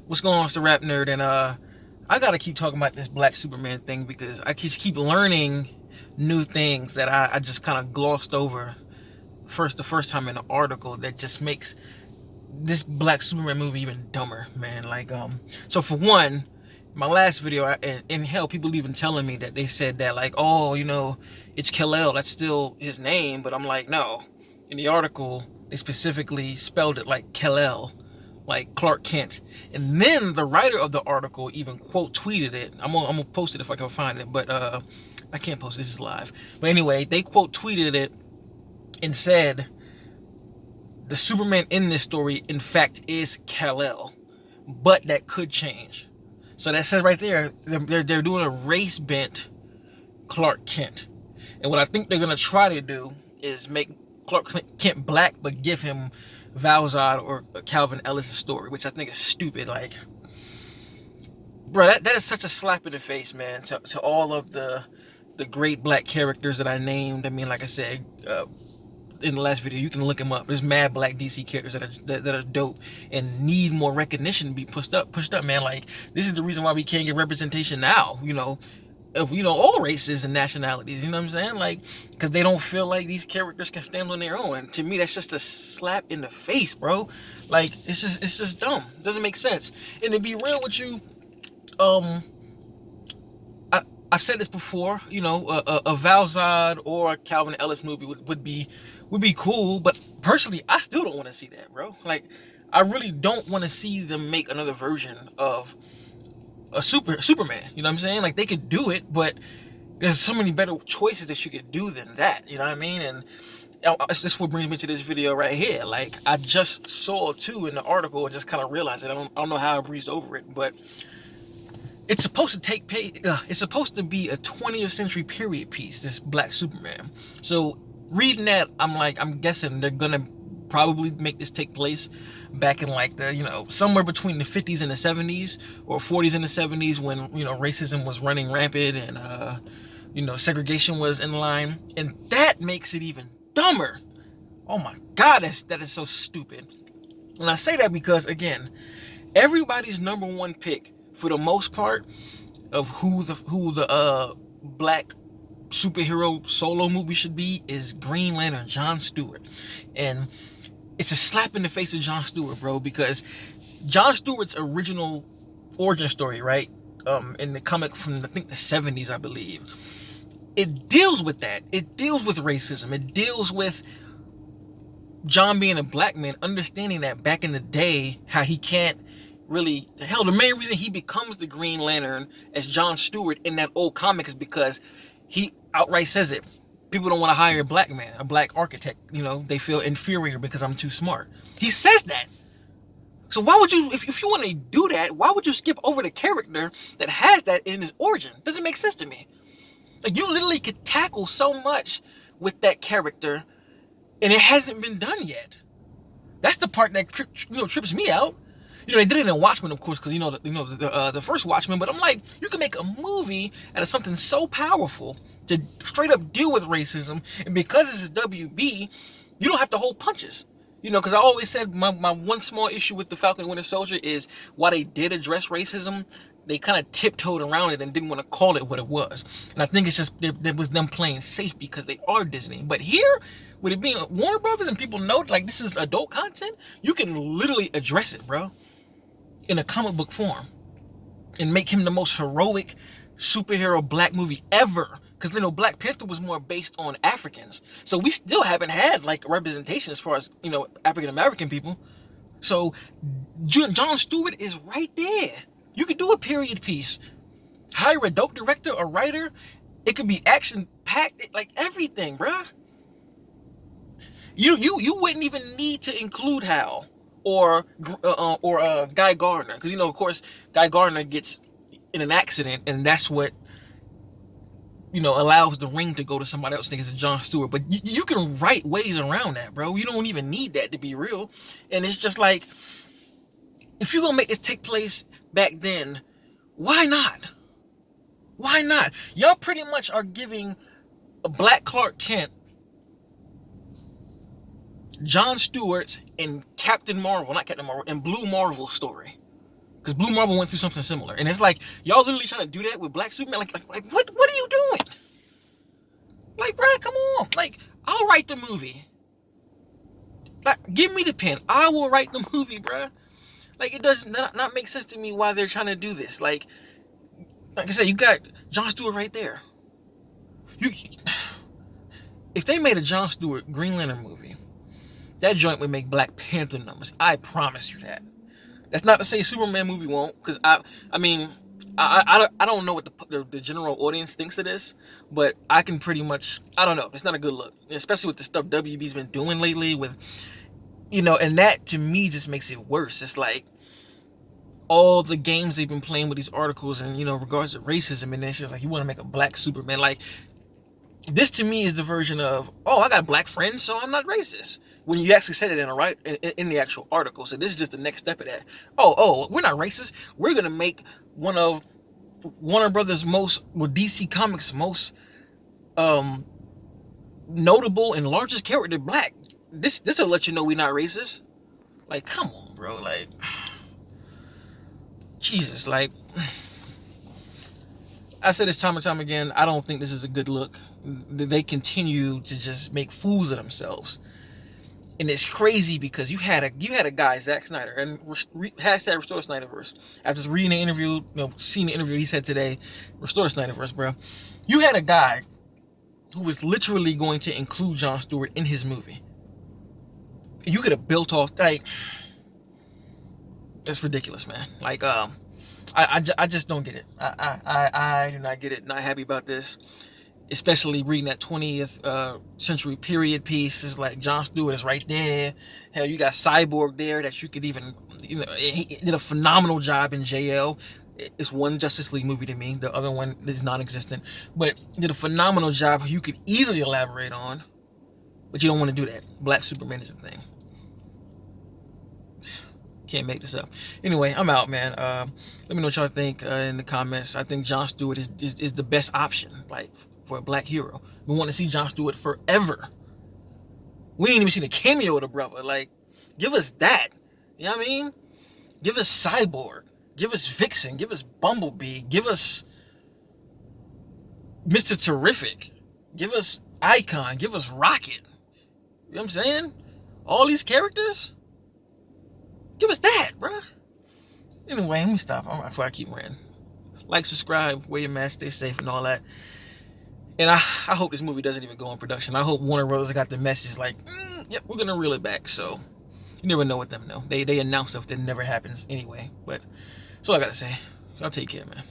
What's going on? It's the RapNerd, and I gotta keep talking about this Black Superman thing because I just keep learning new things that I just kind of glossed over the first time in the article that just makes this Black Superman movie even dumber, man. So for one, my last video, and hell, people even telling me that they said that like, oh, it's Kal-El, that's still his name, but I'm like, no. In the article, they specifically spelled it like Kal-El, like Clark Kent. And then the writer of the article even quote tweeted it. I'm gonna post it if I can find it, but I can't post it, this is live. But anyway, they quote tweeted it and said the Superman in this story, in fact, is Kal-El, but that could change. So that says right there, they're doing a race bent Clark Kent. And what I think they're gonna try to do is make Clark Kent black, but give him Val-Zod or Calvin Ellis' story, which I think is stupid. Like, bro, that is such a slap in the face, man, to all of the great black characters that I named. I mean, like I said, in the last video, you can look them up. There's mad black DC characters that are dope and need more recognition to be pushed up, man. Like, this is the reason why we can't get representation now, of all races and nationalities, you know what I'm saying? Like, because they don't feel like these characters can stand on their own. And to me, that's just a slap in the face, bro. Like, it's just dumb. It doesn't make sense. And to be real with you, I've said this before, a Val-Zod or a Calvin Ellis movie would be cool, but personally, I still don't want to see that, bro. Like, I really don't want to see them make another version of a Superman. You know what I'm saying? Like, they could do it, but there's so many better choices that you could do than that. You know what I mean? And this what brings me to this video right here. Like, I just saw too in the article and just kind of realized it. I don't know how I breezed over it, but it's supposed to it's supposed to be a 20th century period piece, this Black Superman. So reading that, I'm guessing they're gonna probably make this take place back in like the, somewhere between the 50s and the 70s, or 40s and the 70s, when, racism was running rampant and, segregation was in line. And that makes it even dumber. Oh my God, that is so stupid. And I say that because, again, everybody's number one pick, for the most part, of who the black superhero solo movie should be is Green Lantern, John Stewart. And it's a slap in the face of John Stewart, bro, because John Stewart's original origin story, right, in the comic from, I think, the 70s, I believe, it deals with that. It deals with racism. It deals with John being a black man, understanding that back in the day, how he can't really, hell, the main reason he becomes the Green Lantern as John Stewart in that old comic is because he outright says it. People don't want to hire a black man, a black architect. They feel inferior because I'm too smart. He says that. So why would you, if you want to do that, why would you skip over the character that has that in his origin? Doesn't make sense to me. Like, you literally could tackle so much with that character, and it hasn't been done yet. That's the part that trips me out. They did it in Watchmen, of course, because the first Watchmen. But I'm like, you can make a movie out of something so powerful to straight up deal with racism, and because this is WB, you don't have to hold punches. Because I always said my one small issue with the Falcon and Winter Soldier is, while they did address racism, they kind of tiptoed around it and didn't want to call it what it was. And I think it's just it was them playing safe because they are Disney. But here, with it being Warner Brothers and people know like this is adult content, you can literally address it, bro, in a comic book form, and make him the most heroic superhero black movie ever. Because Black Panther was more based on Africans, so we still haven't had like representation as far as African American people. So John Stewart is right there. You could do a period piece, hire a dope director or writer. It could be action packed, like everything, bruh. You wouldn't even need to include Hal or Guy Gardner, because of course Guy Gardner gets in an accident, and that's what allows the ring to go to somebody else. I think it's John Stewart, but you can write ways around that, bro. You don't even need that, to be real. And it's just like, if you're gonna make this take place back then, why not? Why not? Y'all pretty much are giving a black Clark Kent John Stewart's and Captain Marvel, not Captain Marvel, and Blue Marvel story. Because Blue Marble went through something similar. And it's like, y'all literally trying to do that with Black Superman? Like what are you doing? Like, bruh, come on. Like, I'll write the movie. Like, give me the pen. I will write the movie, bruh. Like, it does not make sense to me why they're trying to do this. Like I said, you got Jon Stewart right there. If they made a Jon Stewart Green Lantern movie, that joint would make Black Panther numbers. I promise you that. That's not to say Superman movie won't, because I don't know what the general audience thinks of this, but I can pretty much, I don't know. It's not a good look, especially with the stuff WB's been doing lately with, and that to me just makes it worse. It's like all the games they've been playing with these articles and, regards to racism, and then she's like, you want to make a Black Superman. Like, this to me is the version of, oh, I got black friends, so I'm not racist. When you actually said it in the actual article. So this is just the next step of that. Oh, we're not racist. We're going to make one of Warner Brothers' DC Comics' most notable and largest character black. This will let you know we're not racist. Like, come on, bro. Like, Jesus, like, I said this time and time again, I don't think this is a good look. They continue to just make fools of themselves. And it's crazy because you had a guy, Zack Snyder, and hashtag Restore Snyderverse. After reading the interview, seeing the interview he said today, Restore Snyderverse, bro. You had a guy who was literally going to include Jon Stewart in his movie. You could have built off, like, that's ridiculous, man. Like, I just don't get it. I do not get it. Not happy about this. Especially reading that 20th century period piece. It's like Jon Stewart is right there. Hell, you got Cyborg there that you could even, he did a phenomenal job in JL. It's one Justice League movie to me. The other one is non-existent. But did a phenomenal job you could easily elaborate on. But you don't want to do that. Black Superman is the thing. Can't make this up. Anyway, I'm out, man. Let me know what y'all think in the comments. I think Jon Stewart is the best option, like, for a black hero. We want to see Jon Stewart forever. We ain't even seen a cameo of the brother. Like, give us that. You know what I mean? Give us Cyborg. Give us Vixen. Give us Bumblebee. Give us Mr. Terrific. Give us Icon. Give us Rocket. You know what I'm saying? All these characters. Give us that, bruh. Anyway, let me stop before I keep ranting. Like, subscribe, wear your mask, stay safe, and all that. And I hope this movie doesn't even go in production. I hope Warner Brothers got the message like, yep, we're gonna reel it back. So you never know with them, though. They announce stuff that never happens anyway. But that's all I gotta say. Y'all take care, man.